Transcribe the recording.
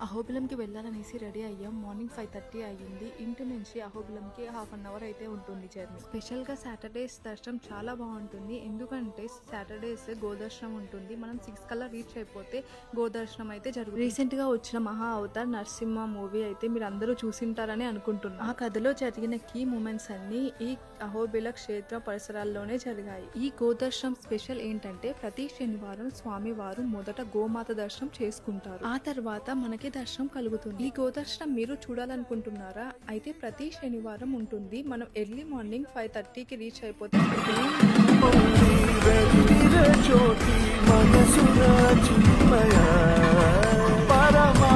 అహోబిలంకి వెళ్ళాలనేసి ready అయ్యాం. Morning 5:30 అయ్యింది. ఇంటి నుంచి అహోబిలంకి హాఫ్ అన్ అవర్ అయితే ఉంటుంది జర్నీ. స్పెషల్గా సాటర్డేస్ దర్శనం చాలా బాగుంటుంది. ఎందుకంటే సాటర్డేస్ గోదర్శనం ఉంటుంది. మనం 6 కల్లా రీచ్ అయిపోతే గోదర్శనం అయితే జరుగుతుంది. రీసెంట్గా వచ్చిన మహా అవతార్ నరసింహ మూవీ అయితే మీరు అందరూ చూసింటారని అనుకుంటున్నాను. ఆ కథలో జరిగిన కీ మూమెంట్స్ అన్ని ఈ అహోబిల క్షేత్ర పరిసరాల్లోనే జరిగాయి. ఈ గోదర్శనం స్పెషల్ ఏంటంటే ప్రతి శనివారం స్వామివారు మొదట గోమాత దర్శనం చేసుకుంటారు. ఆ తర్వాత మనకి దర్శనం కలుగుతుంది. ఈ గోదర్శనం మీరు చూడాలనుకుంటున్నారా? అయితే ప్రతి శనివారం ఉంటుంది. మనం ఎర్లీ మార్నింగ్ 5:30కి రీచ్ అయిపోతే మనసున చిన్మయ పరమా